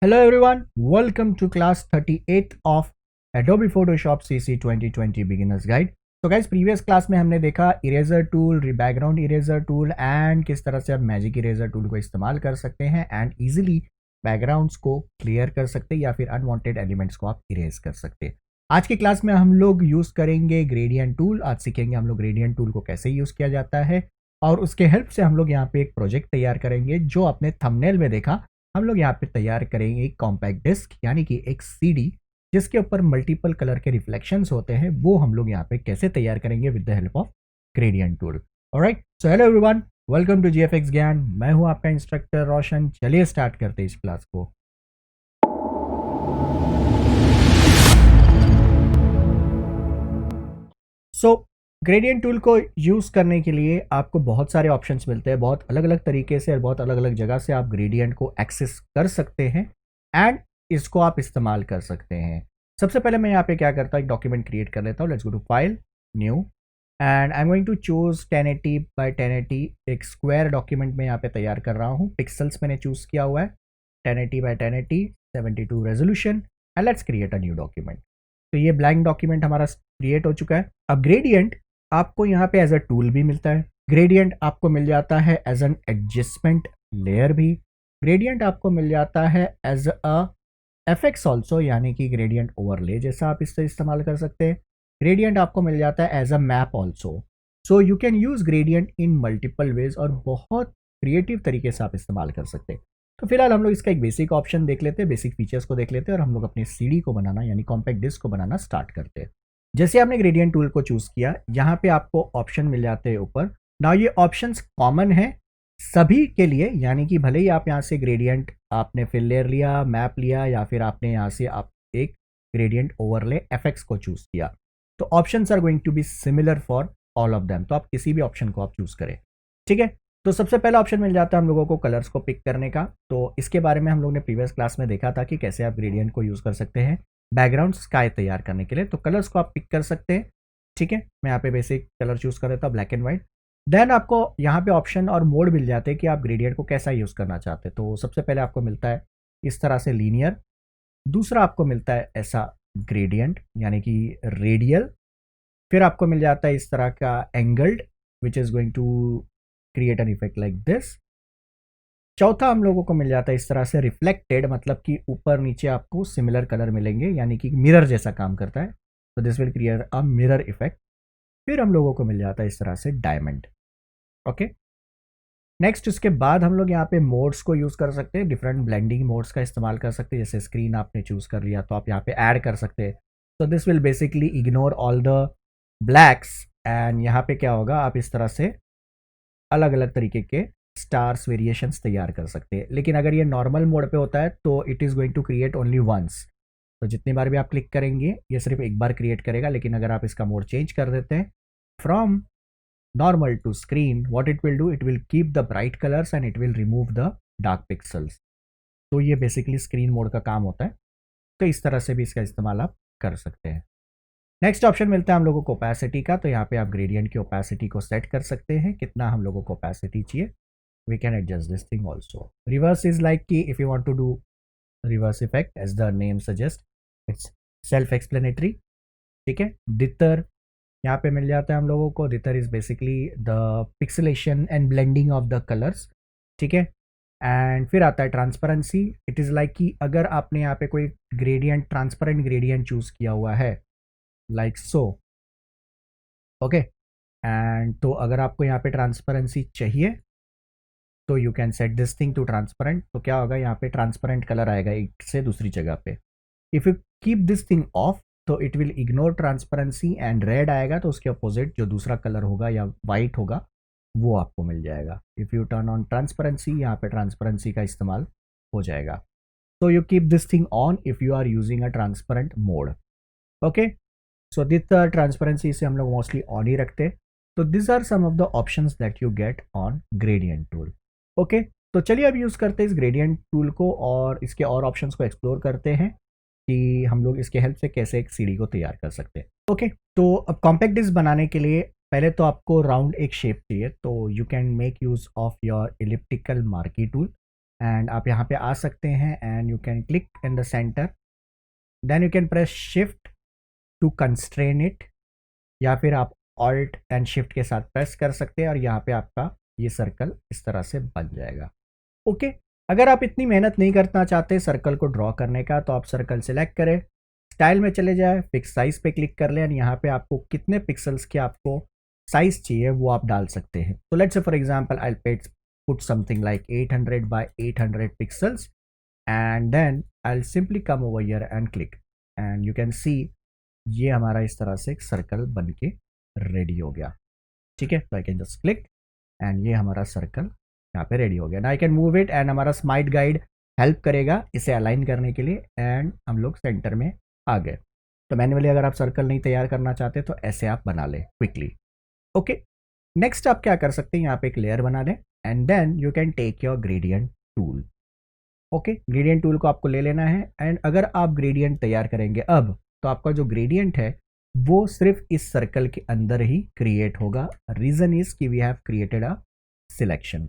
Hello everyone, welcome to class 38th of Adobe Photoshop CC 2020 Beginners Guide. तो guys previous class में हमने देखा eraser tool, background eraser tool and किस तरह से आप मैजिक इरेजर टूल को इस्तेमाल कर सकते हैं एंड इजीली बैकग्राउंड्स को क्लियर कर सकते हैं या फिर अनवांटेड एलिमेंट्स को आप इरेज कर सकते हैं। आज की क्लास में हम लोग यूज़ करेंगे ग्रेडियंट टूल। आज सीखेंगे हम लोग ग्रेडियंट टूल को कैसे यूज़ किया जाता है और उसके हेल्प से हम लोग यहाँ पे एक प्रोजेक्ट तैयार करेंगे जो आपने थंबनेल में देखा। हम लोग यहाँ पे तैयार करेंगे एक कॉम्पैक्ट डिस्क यानी कि एक सीडी जिसके ऊपर मल्टीपल कलर के रिफ्लेक्शंस होते हैं, वो हम लोग यहाँ पे कैसे तैयार करेंगे with the help of gradient tool. Alright, so hello everyone, welcome to GFX Gyan. मैं हूँ आपका इंस्ट्रक्टर रोशन। चलिए स्टार्ट करते हैं इस क्लास को। ग्रेडियंट टूल को यूज़ करने के लिए आपको बहुत सारे ऑप्शंस मिलते हैं, बहुत अलग अलग तरीके से और बहुत अलग अलग जगह से आप ग्रेडियंट को एक्सेस कर सकते हैं एंड इसको आप इस्तेमाल कर सकते हैं। सबसे पहले मैं यहाँ पे क्या करता हूँ, एक डॉक्यूमेंट क्रिएट कर लेता हूँ। Let's go to file, new and I am going to choose 1080 by 1080। एक स्क्वायर डॉक्यूमेंट में यहाँ पे तैयार कर रहा हूँ। पिक्सल्स मैंने चूज़ किया हुआ है 1080 by 1080, 72 resolution and let's create a new document. तो ये ब्लैंक डॉक्यूमेंट हमारा क्रिएट हो चुका है। अब ग्रेडियंट आपको यहाँ पे एज अ टूल भी मिलता है, ग्रेडियंट आपको मिल जाता है एज एन एडजस्टमेंट लेयर भी, ग्रेडियंट आपको मिल जाता है एज अ एफएक्स ऑल्सो यानी कि ग्रेडियंट ओवरले जैसा आप इससे इस्तेमाल कर सकते हैं। ग्रेडियंट आपको मिल जाता है as a map also. So you can use gradient in multiple ways और बहुत क्रिएटिव तरीके से आप इस्तेमाल कर सकते हैं। तो फिलहाल हम लोग इसका एक बेसिक ऑप्शन देख लेते हैं, बेसिक फीचर्स को देख लेते हैं और हम लोग अपनी सीडी को बनाना यानी कॉम्पैक्ट डिस्क को बनाना स्टार्ट करते हैं। जैसे आपने ग्रेडियंट टूल को चूज किया, यहाँ पे आपको ऑप्शन मिल जाते हैं ऊपर। नाउ ये ऑप्शंस कॉमन है सभी के लिए, यानी कि भले ही आप यहाँ से ग्रेडियंट आपने फिल लेयर लिया, मैप लिया या फिर आपने यहाँ से आप एक ग्रेडियंट ओवरले एफएक्स को चूज किया, तो options are going to be similar for all of them. तो आप किसी भी ऑप्शन को आप चूज करें, ठीक है। तो सबसे पहला ऑप्शन मिल जाता है हम लोगों को कलर्स को पिक करने का। तो इसके बारे में हम लोग ने प्रीवियस क्लास में देखा था कि कैसे आप ग्रेडियंट को यूज कर सकते हैं बैकग्राउंड स्काई तैयार करने के लिए। तो कलर्स को आप पिक कर सकते हैं, ठीक है। मैं यहाँ पे बेसिक कलर चूज कर देता हूँ, ब्लैक एंड व्हाइट। देन आपको यहाँ पे ऑप्शन और मोड मिल जाते हैं कि आप ग्रेडियंट को कैसा यूज करना चाहते हैं। तो सबसे पहले आपको मिलता है इस तरह से लीनियर, दूसरा आपको मिलता है ऐसा ग्रेडियंट यानी कि रेडियल, फिर आपको मिल जाता है इस तरह का angled which is going to create an effect like this. चौथा हम लोगों को मिल जाता है इस तरह से रिफ्लेक्टेड, मतलब कि ऊपर नीचे आपको सिमिलर कलर मिलेंगे यानी कि मिरर जैसा काम करता है। तो this will create a mirror effect. फिर हम लोगों को मिल जाता है इस तरह से डायमंड। ओके, नेक्स्ट इसके बाद हम लोग यहाँ पे मोड्स को यूज़ कर सकते हैं, डिफरेंट ब्लेंडिंग मोड्स का इस्तेमाल कर सकते हैं। जैसे स्क्रीन आपने चूज़ कर लिया तो आप यहाँ पे ऐड कर सकते हैं। तो this will basically ignore all the blacks and यहाँ पे क्या होगा, आप इस तरह से अलग अलग तरीके के स्टार्स वेरिएशंस तैयार कर सकते हैं। लेकिन अगर ये नॉर्मल मोड पे होता है तो it is going to create only once. तो जितनी बार भी आप क्लिक करेंगे ये सिर्फ एक बार क्रिएट करेगा। लेकिन अगर आप इसका मोड चेंज कर देते हैं from normal to screen, what it will do, it will keep the bright colours and it will remove the dark pixels. तो ये बेसिकली स्क्रीन मोड का काम होता है। तो इस तरह से भी इसका इस्तेमाल आप कर सकते हैं। नेक्स्ट ऑप्शन मिलता है हम लोगों को ओपेसिटी का। तो यहाँ पे आप ग्रेडियंट की ओपेसिटी को सेट कर सकते हैं, कितना हम लोगों को ओपेसिटी चाहिए। We can adjust this thing also. Reverse is like कि if you want to do reverse effect as the name suggest, it's self explanatory, ठीक है। डिटर यहाँ पे मिल जाता है हम लोगों को। Dither is basically the pixelation and blending of the colours, ठीक है। एंड फिर आता है ट्रांसपेरेंसी। इट इज़ लाइक कि अगर आपने यहाँ पे कोई ग्रेडियंट, ट्रांसपेरेंट ग्रेडियंट चूज किया हुआ है लाइक सो, ओके, एंड तो अगर आपको यहाँ पे ट्रांसपेरेंसी चाहिए तो you can set this thing to transparent. तो क्या होगा, यहाँ पे ट्रांसपेरेंट कलर आएगा एक से दूसरी जगह पे। If you keep this thing off तो it will ignore transparency and red आएगा, तो उसके अपोजिट जो दूसरा कलर होगा या वाइट होगा वो आपको मिल जाएगा। If you turn on transparency, यहाँ पे ट्रांसपेरेंसी का इस्तेमाल हो जाएगा। तो you keep this thing on if you are using a transparent mode, okay. So this transparency से हम लोग मोस्टली ऑन ही रखते हैं। तो this are some of the options that you get on gradient tool, okay. तो चलिए अब यूज़ करते हैं इस ग्रेडियंट टूल को और इसके और ऑप्शंस को एक्सप्लोर करते हैं कि हम लोग इसके हेल्प से कैसे एक सीडी को तैयार कर सकते हैं, ओके। तो अब कॉम्पैक्ट डिस्क बनाने के लिए पहले तो आपको राउंड एक शेप चाहिए। तो you can make use of your elliptical marquee tool. And आप यहाँ पे आ सकते हैं and you can click in the centre, then you can press shift to constrain it, या फिर आप ऑल्ट एंड शिफ्ट के साथ प्रेस कर सकते हैं और यहाँ पे आपका ये सर्कल इस तरह से बन जाएगा। ओके, अगर आप इतनी मेहनत नहीं करना चाहते सर्कल को ड्रॉ करने का, तो आप सर्कल सेलेक्ट करें, स्टाइल में चले जाए, फिक्स साइज पे क्लिक कर लें और यहाँ पे आपको कितने पिक्सल्स के आपको साइज चाहिए वो आप डाल सकते हैं। तो let's say for example I put something like 800 by 800 pixels and then I simply come over here and click and you can see ये हमारा इस तरह से एक सर्कल बन के रेडी हो गया। ठीक है, तो I can just click and ये हमारा सर्कल यहाँ पे रेडी हो गया। ना I can move it and हमारा स्मार्ट गाइड हेल्प करेगा इसे अलाइन करने के लिए एंड हम लोग सेंटर में आ गए। तो मैन्युअली अगर आप सर्कल नहीं तैयार करना चाहते तो ऐसे आप बना लें क्विकली। ओके, नेक्स्ट आप क्या कर सकते हैं, यहाँ पे एक लेयर बना लें and then you can take your gradient tool. Okay, gradient tool को आपको ले लेना है एंड अगर आप ग्रेडियंट तैयार करेंगे अब, तो आपका जो ग्रेडियंट है वो सिर्फ इस सर्कल के अंदर ही क्रिएट होगा। रीजन इज कि we have created a selection.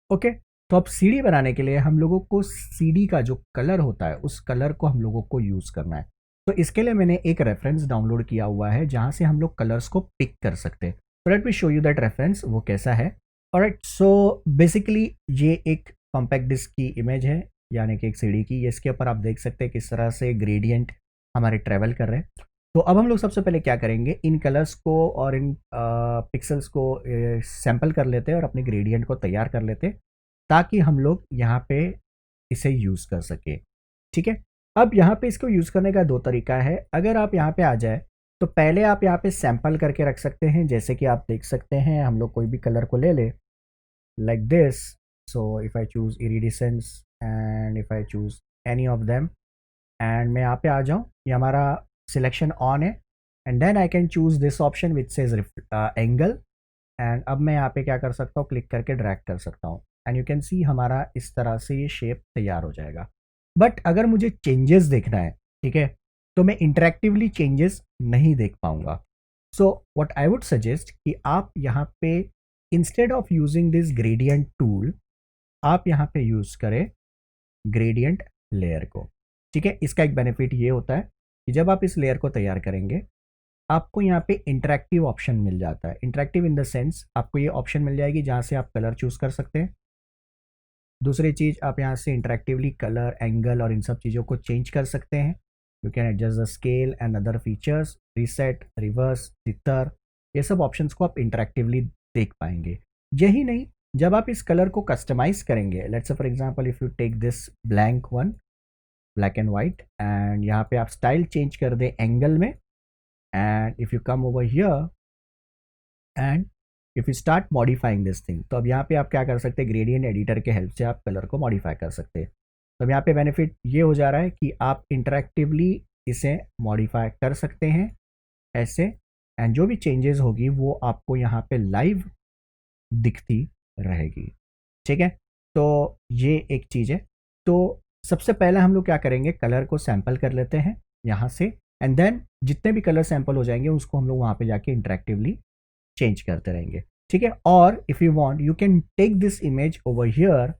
Okay, तो अब सीडी बनाने के लिए हम लोगों को सीडी का जो कलर होता है उस कलर को हम लोगों को यूज करना है। तो इसके लिए मैंने एक रेफरेंस डाउनलोड किया हुआ है जहां से हम लोग कलर्स को पिक कर सकते हैं। तो let me show you that reference, वो कैसा है। ऑलराइट, सो बेसिकली ये एक कॉम्पैक्ट डिस्क की इमेज है, यानी कि एक सीडी की। इसके ऊपर आप देख सकते हैं किस तरह से ग्रेडियंट हमारे ट्रेवल कर रहे हैं। तो अब हम लोग सबसे पहले क्या करेंगे, इन कलर्स को और इन पिक्सल्स को सैंपल कर लेते हैं और अपने ग्रेडियंट को तैयार कर लेते हैं ताकि हम लोग यहाँ पे इसे यूज़ कर सके। ठीक है, अब यहाँ पे इसको यूज़ करने का दो तरीका है। अगर आप यहाँ पे आ जाए तो पहले आप यहाँ पे सैंपल करके रख सकते हैं, जैसे कि आप देख सकते हैं हम लोग कोई भी कलर को ले ले like this. So if I choose iridescence and if I choose any of them and मैं यहाँ पे आ जाऊँ, ये हमारा सिलेक्शन ऑन है and then I can choose this option which says angle and अब मैं यहाँ पे क्या कर सकता हूँ, क्लिक करके ड्रैग कर सकता हूँ एंड यू कैन सी हमारा इस तरह से ये शेप तैयार हो जाएगा। बट अगर मुझे चेंजेस देखना है, ठीक है, तो मैं इंटरेक्टिवली चेंजेस नहीं देख पाऊंगा। So what I would suggest कि आप यहाँ पे instead of using this gradient tool आप यहाँ पे यूज करें ग्रेडियंट लेयर को। ठीक है, इसका एक बेनिफिट ये होता है कि जब आप इस लेयर को तैयार करेंगे आपको यहाँ पे इंटरेक्टिव ऑप्शन मिल जाता है। इंटरेक्टिव इन द सेंस आपको ये ऑप्शन मिल जाएगी जहाँ से आप कलर चूज कर सकते हैं। दूसरी चीज़, आप यहाँ से इंटरेक्टिवली कलर, एंगल और इन सब चीज़ों को चेंज कर सकते हैं। You can adjust the scale and other features, reset, reverse, तितर, ये सब ऑप्शंस को आप इंटरेक्टिवली देख पाएंगे। यही नहीं, जब आप इस कलर को कस्टमाइज करेंगे, let's say for example if you take this blank one, black and white, and यहाँ पे आप स्टाइल चेंज कर दें एंगल में and if you come over here and if you start modifying this thing, तो अब यहाँ पे आप क्या कर सकते हैं, ग्रेडियंट एडिटर के हेल्प से आप कलर को मॉडिफाई कर सकते हैं। तो अब यहाँ पे बेनिफिट ये हो जा रहा है कि आप इंटरेक्टिवली इसे मॉडिफाई कर सकते हैं ऐसे, एंड जो भी चेंजेस होगी वो आपको यहाँ पे लाइव दिखती रहेगी। ठीक है, तो ये एक चीज़ है। तो सबसे पहले हम लोग क्या करेंगे, कलर को सैंपल कर लेते हैं यहाँ से एंड देन जितने भी कलर सैंपल हो जाएंगे उसको हम लोग वहाँ पे जाके इंटरेक्टिवली चेंज करते रहेंगे। ठीक है, और if you want you can take this image over here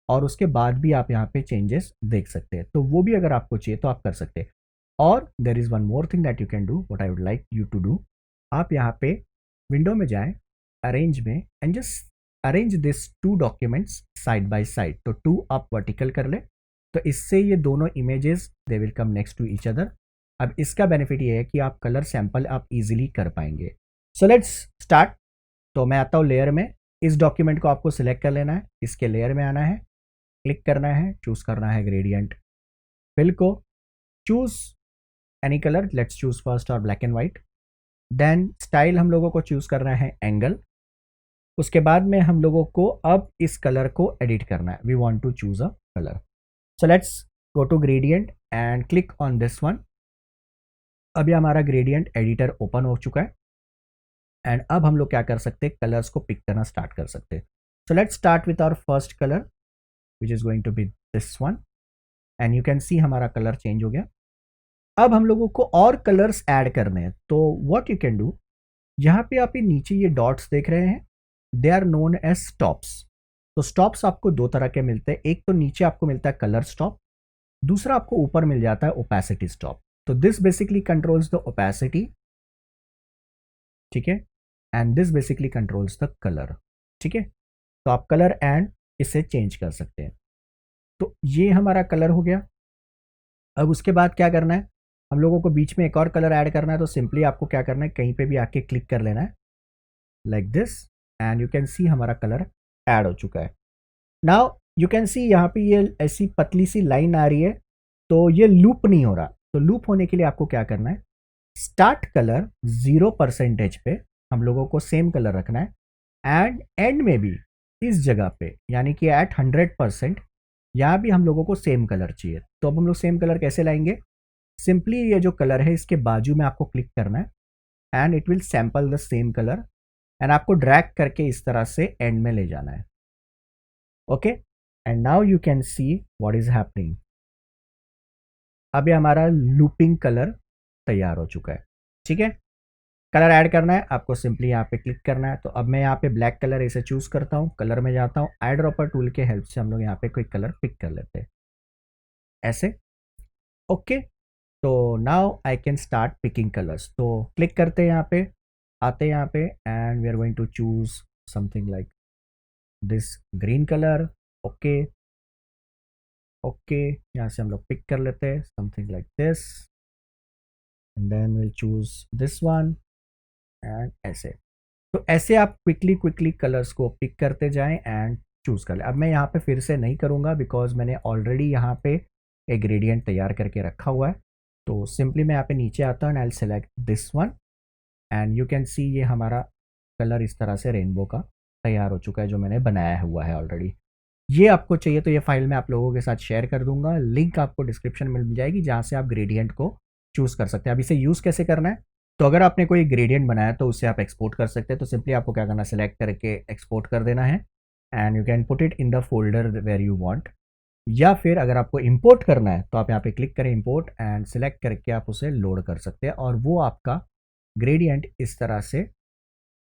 और उसके बाद भी आप यहाँ पे चेंजेस देख सकते हैं। तो वो भी अगर आपको चाहिए तो आप कर सकते हैं। और there is one more thing that you can do, what I would like you to do, आप यहाँ पे विंडो में जाएं, अरेंज में, and just arrange this two documents side by side. तो टू आप वर्टिकल कर ले, तो इससे ये दोनों images they will come next to each other. अब इसका बेनिफिट ये है कि आप कलर सैंपल आप इजीली कर पाएंगे। सो लेट्स स्टार्ट। तो मैं आता हूँ लेयर में, इस डॉक्यूमेंट को आपको सिलेक्ट कर लेना है, इसके लेयर में आना है, क्लिक करना है, चूज करना है ग्रेडियंट फिल को, choose any colour, let's choose first और black and white. Then style हम लोगों को चूज करना है एंगल। उसके बाद में हम लोगों को अब इस कलर को एडिट करना है, we want to choose a colour. So let's go to gradient and click on this one. अभी हमारा ग्रेडियंट एडिटर ओपन हो चुका है एंड अब हम लोग क्या कर सकते हैं, कलर्स को पिक करना स्टार्ट कर सकते हैं। So let's start with our first colour which is going to be this one and you can see हमारा कलर चेंज हो गया। अब हम लोगों को और कलर्स ऐड करने हैं। तो व्हाट यू कैन डू, यहाँ पे आप ये नीचे ये डॉट्स देख रहे हैं, they are known as stops. तो स्टॉप्स आपको दो तरह के मिलते हैं, एक तो नीचे आपको मिलता है कलर स्टॉप, दूसरा आपको ऊपर मिल जाता है ओपेसिटी स्टॉप। तो this basically controls the opacity, ठीक है, and this basically controls the colour, ठीक है। तो आप कलर एंड इसे चेंज कर सकते हैं। तो ये हमारा कलर हो गया। अब उसके बाद क्या करना है, हम लोगों को बीच में एक और कलर ऐड करना है। तो सिंपली आपको क्या करना है, कहीं पे भी आके क्लिक कर लेना है like this, and you can see हमारा कलर ऐड हो चुका है। नाउ यू कैन सी यहाँ पे ये ऐसी पतली सी लाइन आ रही है, तो ये लूप नहीं हो रहा। तो लूप होने के लिए आपको क्या करना है, स्टार्ट कलर 0% पे हम लोगों को सेम कलर रखना है, एंड एंड में भी इस जगह पे यानी कि एट 100% यहाँ भी हम लोगों को सेम कलर चाहिए। तो अब हम लोग सेम कलर कैसे लाएंगे, सिंपली ये जो कलर है इसके बाजू में आपको क्लिक करना है, and it will sample the same colour, and आपको ड्रैग करके इस तरह से एंड में ले जाना है। Okay, and now you can see what is happening. अब ये हमारा लूपिंग कलर तैयार हो चुका है, ठीक है। कलर ऐड करना है आपको, सिंपली यहाँ पे क्लिक करना है। तो अब मैं यहाँ पे ब्लैक कलर इसे चूज करता हूँ, कलर में जाता हूँ, आई ड्रॉपर टूल के हेल्प से हम लोग यहाँ पे कोई कलर पिक कर लेते हैं ऐसे। ओके, तो now I can start picking colours. तो क्लिक करते हैं यहाँ पे, आते हैं यहाँ पे, and we are going to choose something like this green colour. Okay okay, यहाँ से हम लोग पिक कर लेते हैं something like this, and then will choose this one, and ऐसे। तो ऐसे आप क्विकली क्विकली कलर्स को पिक करते जाएं एंड चूज कर लें। अब मैं यहाँ पे फिर से नहीं करूँगा बिकॉज मैंने ऑलरेडी यहाँ पे एक ग्रेडियंट तैयार करके रखा हुआ है। तो सिंपली मैं यहाँ पे नीचे आता हूँ and I select this one, and you can see ये हमारा कलर इस तरह से रेनबो का तैयार हो चुका है जो मैंने बनाया हुआ है ऑलरेडी। ये आपको चाहिए तो ये फाइल मैं आप लोगों के साथ शेयर कर दूंगा, लिंक आपको डिस्क्रिप्शन में मिल जाएगी जहाँ से आप ग्रेडियंट को चूज़ कर सकते हैं। अब इसे यूज़ कैसे करना है, तो अगर आपने कोई ग्रेडियंट बनाया तो उसे आप एक्सपोर्ट कर सकते हैं। तो सिंपली आपको क्या करना है, सेलेक्ट करके एक्सपोर्ट कर देना है, and you can put it in the folder where you want. या फिर अगर आपको इंपोर्ट करना है तो आप यहाँ पे क्लिक करें इंपोर्ट, एंड सेलेक्ट करके आप उसे लोड कर सकते हैं, और वो आपका ग्रेडियंट इस तरह से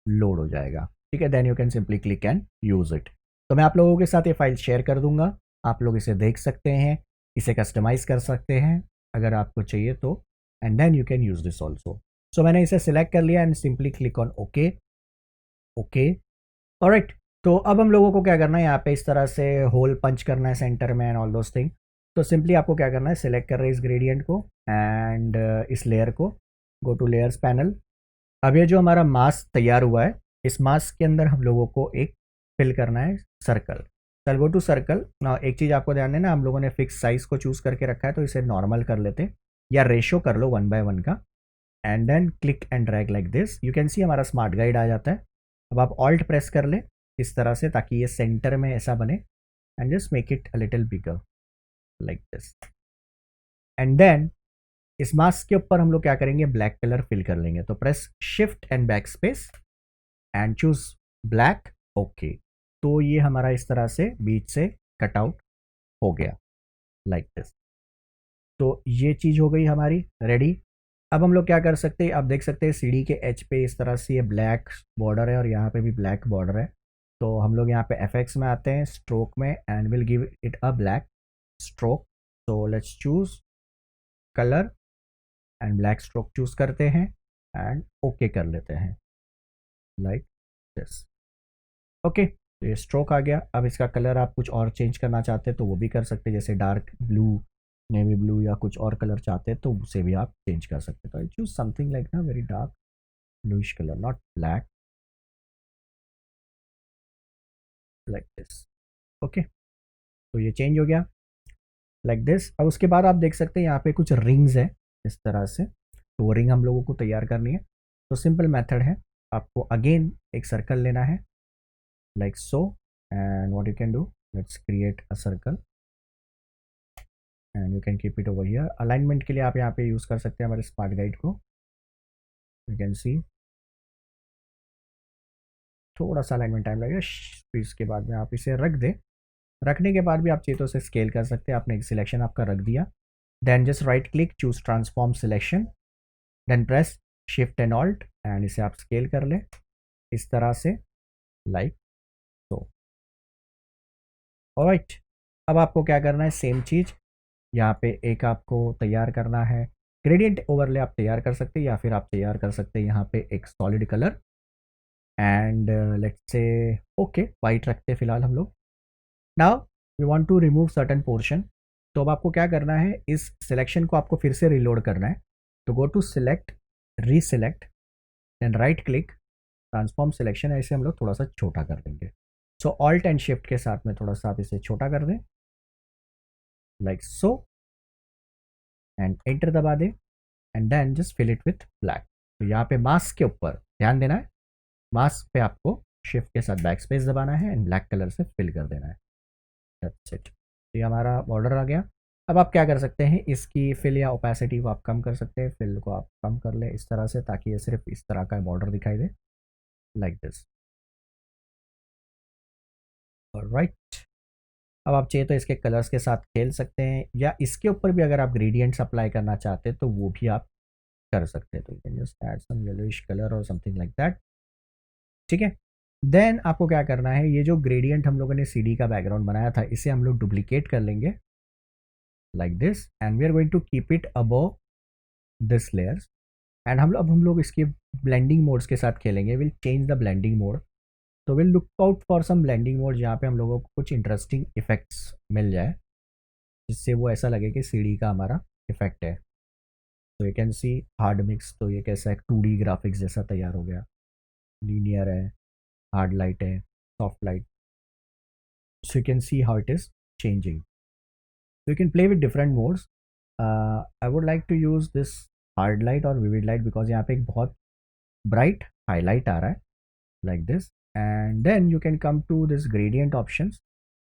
लोड हो जाएगा, ठीक है। Then you can simply click and use it. तो मैं आप लोगों के साथ ये फाइल शेयर कर दूंगा, आप लोग इसे देख सकते हैं, इसे कस्टमाइज कर सकते हैं अगर आपको चाहिए तो, and then you can use this also. So मैंने इसे सिलेक्ट कर लिया and simply click on okay. Okay, alright. तो अब हम लोगों को क्या करना है, यहाँ पे इस तरह से होल पंच करना है सेंटर में एंड ऑल दोस थिंग। तो सिंपली आपको क्या करना है, सिलेक्ट कर रहे हैं इस ग्रेडियंट को एंड इस लेयर को, गो टू लेयर्स पैनल। अब ये जो हमारा मास्क तैयार हुआ है, इस मास्क के अंदर हम लोगों को एक फिल करना है सर्कल। चल गो टू सर्कल। एक चीज़ आपको ध्यान देना, हम लोगों ने फिक्स साइज़ को चूज़ करके रखा है, तो इसे नॉर्मल कर लेते हैं या रेशो कर लो 1/1 का, and then click and drag like this. You can see हमारा स्मार्ट गाइड आ जाता है। अब आप ऑल्ट प्रेस कर ले इस तरह से ताकि ये सेंटर में ऐसा बने, and just make it a little bigger like this, and then इस मास्क के ऊपर हम लोग क्या करेंगे, ब्लैक कलर फिल कर लेंगे। तो press shift and back space and choose black. Okay, तो ये हमारा इस तरह से बीच से कट आउट हो गया लाइक दिस। तो ये चीज़ हो गई हमारी रेडी। अब हम लोग क्या कर सकते हैं, आप देख सकते हैं सीढ़ी के एच पे इस तरह से ये ब्लैक बॉर्डर है और यहाँ पे भी ब्लैक बॉर्डर है। तो हम लोग यहाँ पे एफएक्स में आते हैं, स्ट्रोक में, and will give it a black stroke. तो let's choose colour and black stroke choose करते हैं एंड ओके कर लेते हैं लाइक दिस। ओके, तो ये स्ट्रोक आ गया। अब इसका कलर आप कुछ और चेंज करना चाहते हैं तो वो भी कर सकते हैं, जैसे डार्क ब्लू, नेवी ब्लू या कुछ और कलर चाहते हैं तो उसे भी आप चेंज कर सकते हैं। तो आई चूज समथिंग लाइक ना very dark bluish colour, not black, like this. Okay, तो ये चेंज हो गया लाइक दिस। अब उसके बाद आप देख सकते हैं यहाँ पे कुछ रिंग्स है इस तरह से, तो वो रिंग हम लोगों को तैयार करनी है। तो सिंपल मेथड है, आपको अगेन एक सर्कल लेना है like so, and what you can do, let's create a circle and you can keep it over here। Alignment के लिए आप यहाँ पे यूज कर सकते हैं हमारे स्मार्ट गाइड को। यू कैन सी थोड़ा सा अलाइनमेंट टाइम लगेगा, फिर इसके बाद में आप इसे रख दें। रखने के बाद भी आप चाहिए तो इसे स्केल कर सकते हैं। आपने एक सिलेक्शन आपका रख दिया, then just right click, choose transform selection, then press shift and alt, and इसे आप स्केल कर लें इस तरह से लाइक तो। ऑलराइट, अब आपको क्या करना है, सेम चीज़ यहाँ पे एक आपको तैयार करना है। ग्रेडियंट ओवरले आप तैयार कर सकते हैं या फिर आप तैयार कर सकते हैं यहाँ पे एक solid colour and let's say okay white रखते हैं फिलहाल हम लोग। Now we want to remove certain portion. तो अब आपको क्या करना है, इस सिलेक्शन को आपको फिर से रिलोड करना है। तो go to select, reselect, then right click, transform selection, ऐसे हम लोग थोड़ा सा छोटा कर देंगे। सो ऑल्ट एंड शिफ्ट के साथ में थोड़ा सा आप इसे छोटा कर दें लाइक सो एंड एंटर दबा दें and then just fill it with black. तो यहाँ पे मास्क के ऊपर ध्यान देना है, मास्क पे आपको शिफ्ट के साथ बैक स्पेस दबाना है एंड ब्लैक कलर से फिल कर देना है। That's it. तो ये हमारा बॉर्डर आ गया। अब आप क्या कर सकते हैं, इसकी फिल या ओपेसिटी को आप कम कर सकते हैं। फिल को आप कम कर लें इस तरह से ताकि ये सिर्फ इस तरह का बॉर्डर दिखाई दे लाइक दिस। राइट, अब आप चाहिए तो इसके कलर्स के साथ खेल सकते हैं या इसके ऊपर भी अगर आप ग्रेडियंट्स अप्लाई करना चाहते हैं तो वो भी आप कर सकते हैं। तो you can just add some yellowish colour और समथिंग लाइक दैट। ठीक है, देन आपको क्या करना है, ये जो ग्रेडियंट हम लोगों ने सीडी का बैकग्राउंड बनाया था इसे हम लोग डुप्लीकेट कर लेंगे like this and we are going to keep it above this layers and अब हम लोग इसके ब्लेंडिंग मोड्स के साथ खेलेंगे। Will change the blending mode. तो will look out for some blending mode जहाँ पे हम लोगों को कुछ इंटरेस्टिंग इफेक्ट्स मिल जाए जिससे वो ऐसा लगे कि सीडी का हमारा इफेक्ट है। तो you can C hard mix, तो ये कैसा है 2D ग्राफिक्स जैसा तैयार हो गया। लीनियर है, हार्ड लाइट है, soft light. So you can see how it is changing. So you can play with different modes. I would like to use this hard light or vivid light because यहाँ पे एक बहुत bright highlight आ रहा है like this. And then you can come to this gradient options.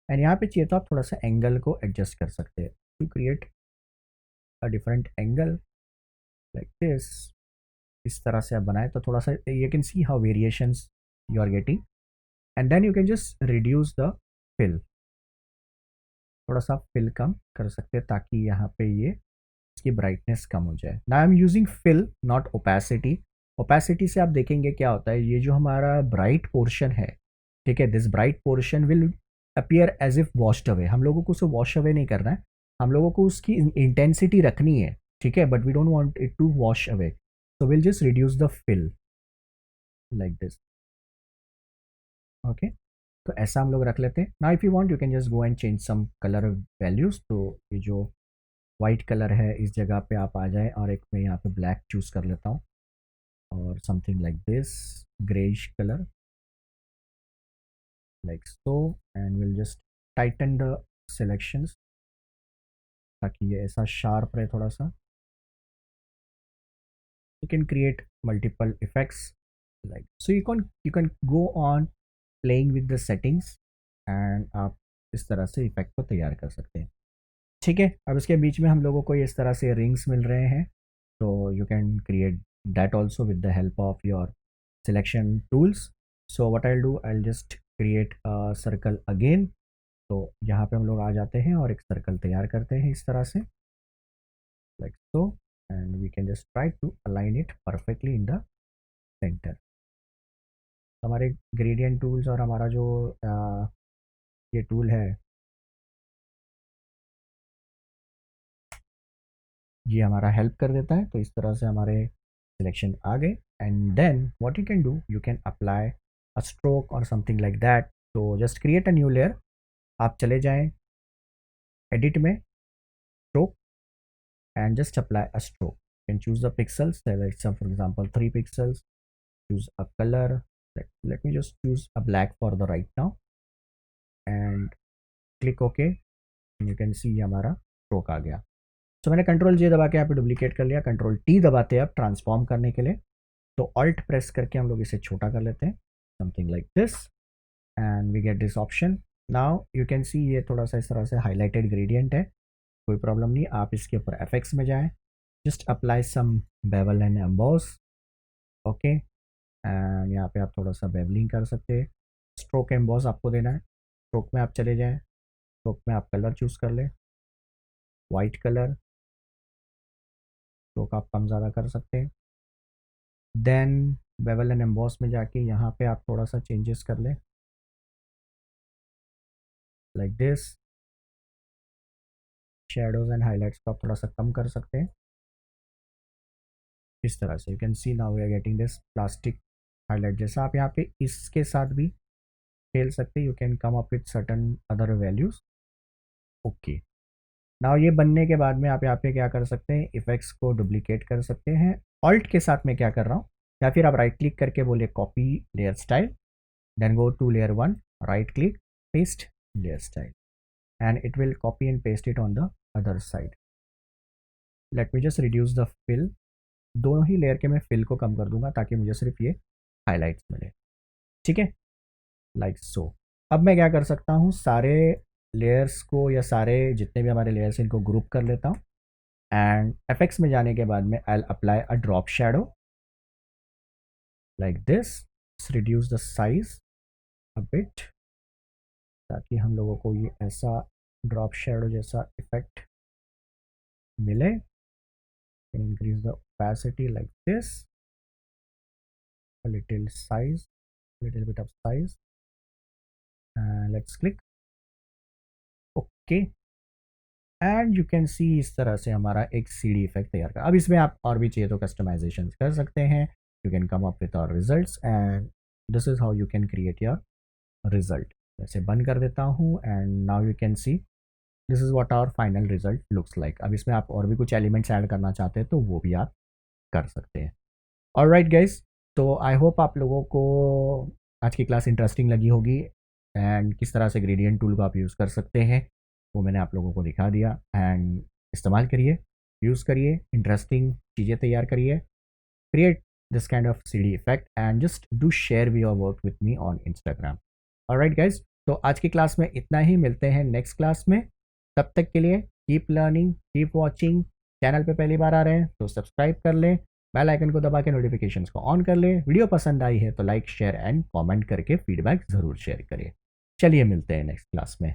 And यहाँ पे चाहिए तो आप थोड़ा सा angle को adjust कर सकते हैं to create a different angle like this. इस तरह से आप बनाए तो थोड़ा सा you can see how variations you are getting. And then you can just reduce the fill. थोड़ा सा फिल कम कर सकते हैं ताकि यहाँ पे ये इसकी ब्राइटनेस कम हो जाए। Now I am using fill not opacity. Opacity से आप देखेंगे क्या होता है, ये जो हमारा ब्राइट पोर्शन है, ठीक है, this bright portion will appear as if washed away. हम लोगों को उसे वॉश अवे नहीं करना है, हम लोगों को उसकी इंटेंसिटी रखनी है, ठीक है, but we don't want it to wash away. So will just reduce the fill like this. Okay, तो ऐसा हम लोग रख लेते हैं। Now if you want you can just go and change some colour values. तो ये जो वाइट कलर है इस जगह पे आप आ जाए और एक मैं यहाँ पे ब्लैक चूज कर लेता हूँ और something like this greyish colour like so and will just Titan the selections ताकि ये ऐसा शार्प रहे थोड़ा सा। You can create multiple effects like so you can go on playing with the settings and आप इस तरह से इफेक्ट को तैयार कर सकते हैं। ठीक है, अब इसके बीच में हम लोगों को इस तरह से रिंग्स मिल रहे हैं, तो you can create that also with the help of your selection tools. So what I do, I just create a circle again. तो यहाँ पे हम लोग आ जाते हैं और एक सर्कल तैयार करते हैं इस तरह से like so and we can just try to align it perfectly in the centre. हमारे ग्रेडियंट टूल्स और हमारा जो ये टूल है ये हमारा हेल्प कर देता है। तो इस तरह से हमारे सिलेक्शन आ गए and then what you can do, you can apply a stroke और समथिंग लाइक दैट। तो just create a new layer, आप चले जाएं एडिट में, stroke and just apply a stroke. Can choose the pixels, select some for example 3 pixels, choose a colour, let me just choose a black for the right now and click OK। you can see हमारा stroke आ गया। तो मैंने control J दबा के यहाँ पे duplicate कर लिया, कंट्रोल T दबाते हैं अब ट्रांसफॉर्म करने के लिए। तो ऑल्ट प्रेस करके हम लोग इसे छोटा कर लेते हैं something like this and we get this option. Now you can see ये थोड़ा सा इस तरह से हाईलाइटेड ग्रेडियंट है, कोई प्रॉब्लम नहीं। आप इसके ऊपर एफेक्ट्स में जाएं, just apply some bevel and emboss, okay, and यहाँ पे आप थोड़ा सा बेवलिंग कर सकते हैं। स्ट्रोक एम्बॉस आपको देना है, स्ट्रोक में आप चले जाएं, स्ट्रोक में आप कलर चूज़ कर लें, वाइट कलर, स्ट्रोक आप कम ज़्यादा कर सकते हैं। देन बेवल एंड एम्बॉस में जाके यहाँ पे आप थोड़ा सा चेंजेस कर लें, like this. Shadows and highlights को आप थोड़ा सा कम कर सकते हैं इस तरह से। You can see now we are getting this plastic highlight जैसा। आप यहाँ पे इसके साथ भी खेल सकते हैं। You can come up with certain other values. Okay, now ये बनने के बाद में आप यहाँ पे क्या कर सकते हैं, इफेक्ट्स को डुप्लीकेट कर सकते हैं। ऑल्ट के साथ में क्या कर रहा हूँ, या फिर आप राइट क्लिक करके बोलिए copy layer style, then go to layer 1, right click, paste layer style, and it will copy and paste it on the other side. Let me just reduce the fill. दोनों ही layer के मैं fill को कम कर दूंगा ताकि मुझे सिर्फ ये हाईलाइट्स मिले। ठीक है, लाइक सो। अब मैं क्या कर सकता हूँ, सारे लेयर्स को या सारे जितने भी हमारे लेयर्स हैं इनको ग्रुप कर लेता हूँ, एंड एफेक्ट्स में जाने के बाद में I will apply a drop shadow like this. Reduce the size a bit ताकि हम लोगों को ये ऐसा ड्रॉप शैडो जैसा इफेक्ट मिले। Increase the opacity like this, a little size, little bit of size, and let's click OK, and you can सी इस तरह से हमारा एक CD इफेक्ट तैयार कर। अब इसमें आप और भी चाहिए तो कस्टमाइजेशन कर सकते हैं। You can come up with our results, and this is how you can create your result. वैसे बंद कर देता हूँ, and now you can see this is what our final result looks like. अब इसमें आप और भी कुछ एलिमेंट्स ऐड करना चाहते हैं तो वो भी आप कर सकते हैं। ऑलराइट गाइस, तो आई होप आप लोगों को आज की क्लास इंटरेस्टिंग लगी होगी, एंड किस तरह से ग्रेडियंट टूल को आप यूज़ कर सकते हैं वो मैंने आप लोगों को दिखा दिया। एंड इस्तेमाल करिए, यूज़ करिए, इंटरेस्टिंग चीज़ें तैयार करिए, create this kind of CD effect, and just do share your work with me on Instagram. Alright guys, तो आज की क्लास में इतना ही। मिलते हैं नेक्स्ट क्लास में। तब तक के लिए keep learning, keep watching. Channel पे पहली बार आ रहे हैं तो सब्सक्राइब कर लें, बेल आइकन को दबा के नोटिफिकेशंस को ऑन कर लें। वीडियो पसंद आई है तो लाइक, शेयर एंड कमेंट करके फीडबैक ज़रूर शेयर करिए। चलिए मिलते हैं नेक्स्ट क्लास में।